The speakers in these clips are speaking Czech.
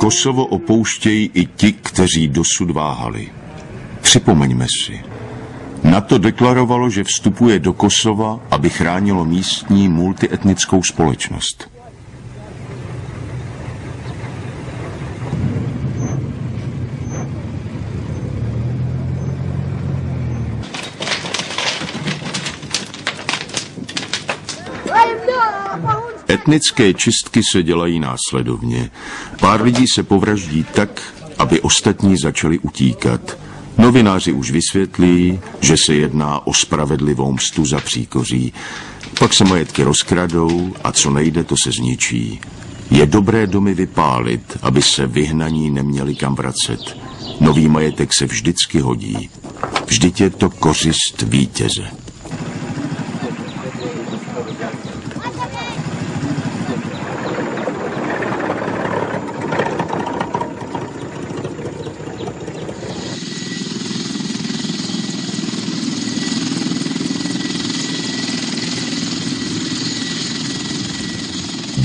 Kosovo opouštějí i ti, kteří dosud váhali. Připomeňme si. NATO deklarovalo, že vstupuje do Kosova, aby chránilo místní multietnickou společnost. Etnické čistky se dělají následovně. Pár lidí se povraždí tak, aby ostatní začali utíkat. Novináři už vysvětlí, že se jedná o spravedlivou mstu za příkoří. Pak se majetky rozkradou a co nejde, to se zničí. Je dobré domy vypálit, aby se vyhnaní neměli kam vracet. Nový majetek se vždycky hodí. Vždyť je to kořist vítěze.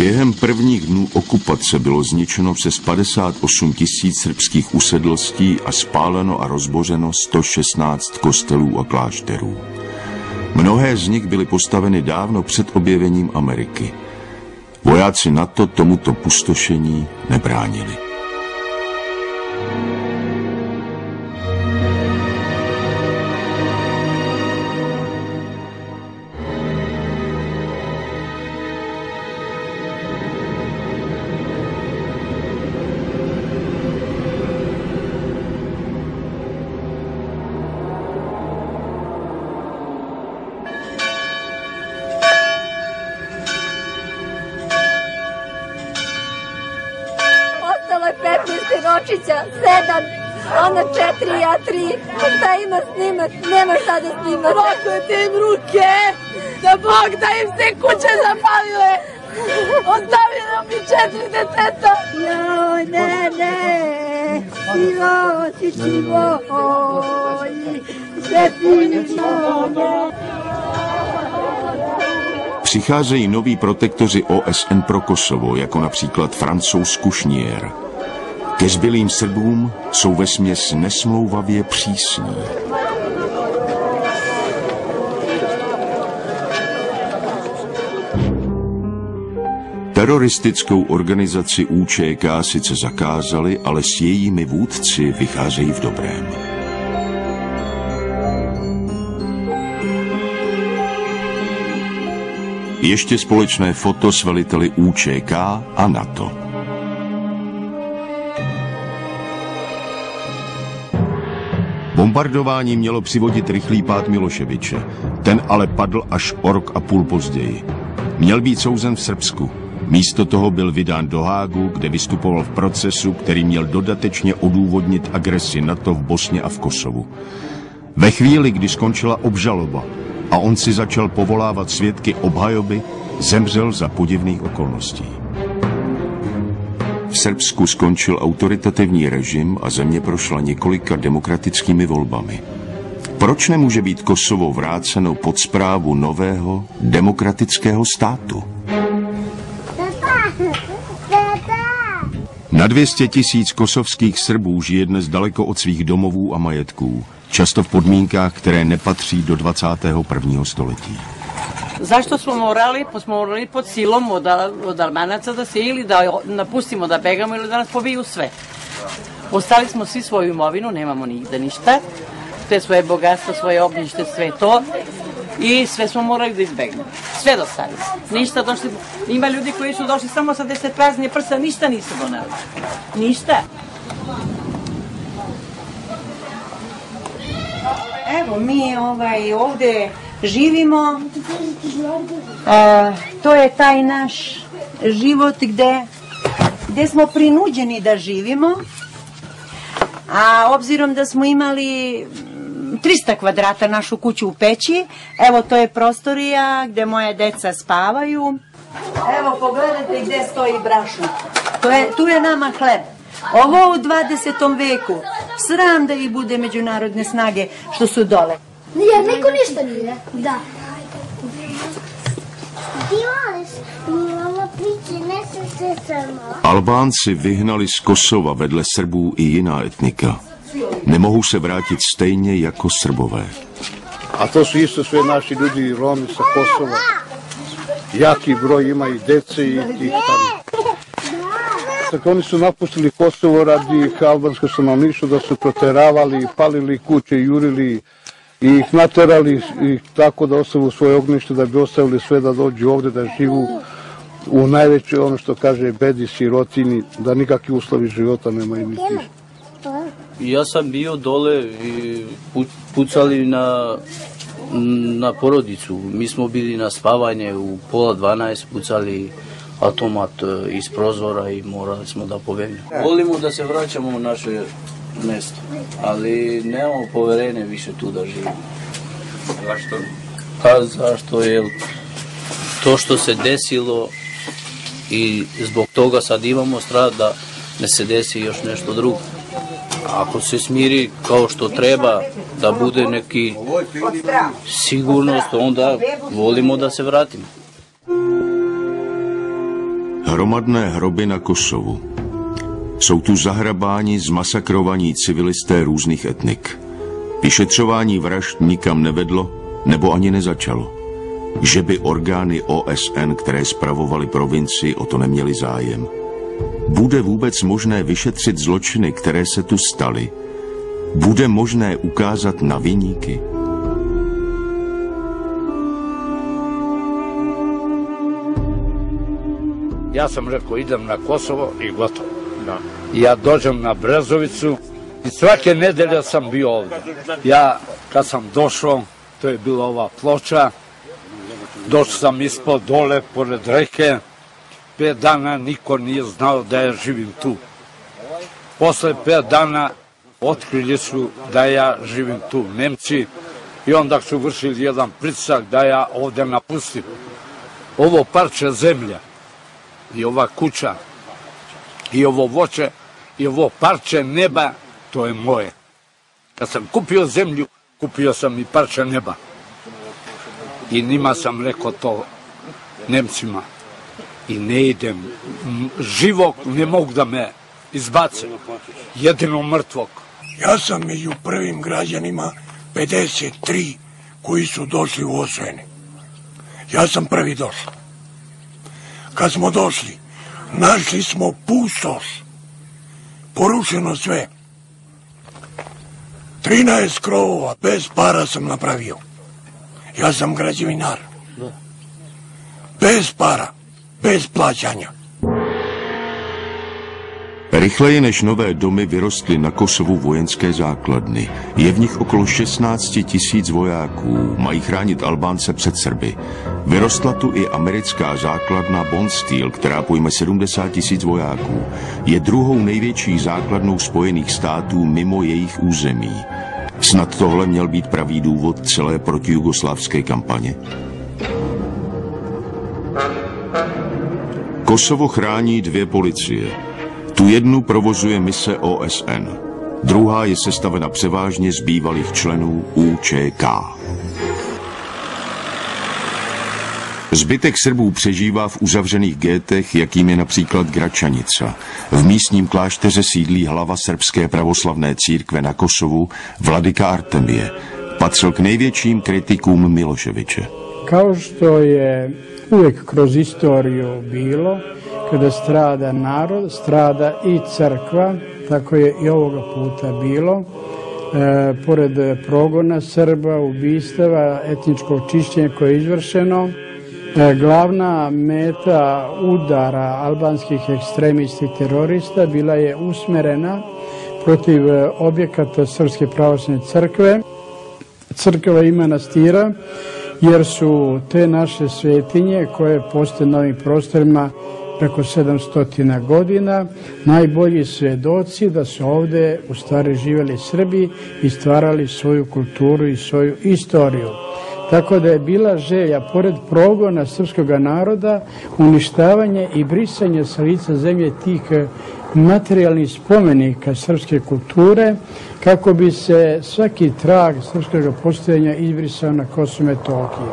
Během prvních dnů okupace bylo zničeno přes 58 000 srbských usedlostí a spáleno a rozbořeno 116 kostelů a klášterů. Mnohé z nich byly postaveny dávno před objevením Ameriky. Vojáci NATO tomuto pustošení nebránili. Sinočića, 7, ona 4, ja 3. Šta ima snimat? Nema šta da snimat. Prokljete im ruke, da Bog da im se kuće zapalile. Ostavili mi 4 deteta. Joj, ne. Siločići moji, sretni moji. Přicházejí noví protektoři OSN pro Kosovo, jako například Francouz Kouchner. Ke zbylým Srbům jsou vesměs nesmlouvavě přísní. Teroristickou organizaci UČK sice zakázali, ale s jejími vůdci vycházejí v dobrém. Ještě společné foto s veliteli UČK a NATO. Bombardování mělo přivodit rychlý pád Miloševiče. Ten ale padl až o rok a půl později. Měl být souzen v Srbsku. Místo toho byl vydán do Hágu, kde vystupoval v procesu, který měl dodatečně odůvodnit agresi NATO v Bosně a v Kosovu. Ve chvíli, kdy skončila obžaloba a on si začal povolávat svědky obhajoby, zemřel za podivných okolností. V Srbsku skončil autoritativní režim a země prošla několika demokratickými volbami. Proč nemůže být Kosovo vráceno pod správu nového demokratického státu? Na 200 000 kosovských Srbů žije dnes daleko od svých domovů a majetků, často v podmínkách, které nepatří do 21. století. Zašto smo morali pod silom od Albanaca da se ili da napustimo, da begamo ili da nas pobiju sve. Ostali smo svi svoju imovinu, nemamo nigde ništa, te svoje bogatstvo, svoje ognjište, sve to i sve smo morali da izbegnemo. Sve do sada. Ništa došli. Ima ljudi koji su došli samo sa 10 praznije prsa, ništa nisu doneli. Ništa. Evo mi ovde živimo, to je taj naš život gde smo prinuđeni da živimo, a obzirom da smo imali 300 kvadrata našu kuću u peći, evo to je prostorija gde moje deca spavaju. Evo pogledajte gde stoji brašno, tu je nama hleb. Ovo u 20. veku, sram da ih bude međunarodne snage što su dole. Nije, niko ništa nije. Da. Ti voliš, mi imamo priče. Albánci vyhnali z Kosova vedle Srbů i jiná etnika. Nemohou se vrátit stejně jako Srbové. A to su isto sve naši ljudi, Romi sa Kosova. Jaki broj ima i dece i tih tamo. Dakle, oni su napustili Kosovo radi albanskog stanovništva, da su proteravali, palili kuće, jurili i ih naterali i tako da ostavu svoje ognjište, da bi ostavili sve da dođu ovde, da živu u najvećoj, ono što kaže, bedi, sirotini, da nikakvi uslovi života nemaju niti. Ja sam bio dole i pucali na porodicu. Mi smo bili na spavanje u 11:30, pucali automat iz prozora i morali smo da pobegnemo. Volimo da se vraćamo u naše mesto, ali nemamo poverenje više tu da živimo. Zašto? Pa zašto je to što se desilo i zbog toga sad imamo strah da ne se desi još nešto drugo. Ako se smiri kao što treba, da bude neki sigurnost, onda volimo da se vratimo. Hromadné hroby na Kosovu. Jsou tu zahrabáni, zmasakrovaní civilisté různých etnik. Vyšetřování vražd nikam nevedlo, nebo ani nezačalo. Že by orgány OSN, které spravovaly provincii, o to neměly zájem. Bude vůbec možné vyšetřit zločiny, které se tu staly? Bude možné ukázat na viníky? Ja sam rekao idem na Kosovo i gotovo. Ja dođem na Brezovicu i svake nedelje sam bio ovdje. Ja kad sam došao, to je bila ova ploča, došao sam ispod dole, pored reke, 5 dana niko nije znao da ja živim tu. Posle 5 dana otkrili su da ja živim tu, Nemci, i onda su vršili jedan pritisak da ja ovdje napustim. Ovo parče zemlja i ova kuća i ovo voće i ovo parče neba, to je moje. Kad sam kupio zemlju, kupio sam i parče neba. I njima sam rekao to, Nemcima, i ne idem, živog ne mogu da me izbace, jedino mrtvog. Ja sam među prvim građanima 53 koji su došli u Osvene. Ja sam prvi došao. Kad smo došli, našli smo pustoš, porušeno sve. 13 krovova, bez para sam napravio. Ja sam građevinar. Bez para, bez plaćanja. Rychleji než nové domy vyrostly na Kosovu vojenské základny. Je v nich okolo 16 000 vojáků, mají chránit Albánce před Srby. Vyrostla tu i americká základna Bondsteel, která pojme 70 000 vojáků. Je druhou největší základnou Spojených států mimo jejich území. Snad tohle měl být pravý důvod celé protijugoslávské kampaně? Kosovo chrání 2 policie. Tu jednu provozuje mise OSN. Druhá je sestavena převážně z bývalých členů UČK. Zbytek Srbů přežívá v uzavřených gétech, jakým je například Gračanica. V místním klášteře sídlí hlava srbské pravoslavné církve na Kosovu, vladyka Artemije. Patřil k největším kritikům Miloševiće. Kao što je uvijek kroz istoriju bilo, kada strada narod, strada i crkva, tako je i ovoga puta bilo. Pored progona Srba, ubistava, etničkog čišćenja koje je izvršeno, glavna meta udara albanskih ekstremista i terorista bila je usmerena protiv objekata Srpske pravoslavne crkve, crkva i manastira, jer su te naše svetinje koje postoje na ovim prostorima preko 700 godina, najbolji svedoci da su ovde u stvari živjeli Srbi i stvarali svoju kulturu i svoju istoriju. Tako da je bila želja, pored progona srpskog naroda, uništavanje i brisanje sa lica zemlje tih materijalnih spomenika srpske kulture, kako bi se svaki trag srpskog postojanja izbrisao na Kosovu i Metohiji.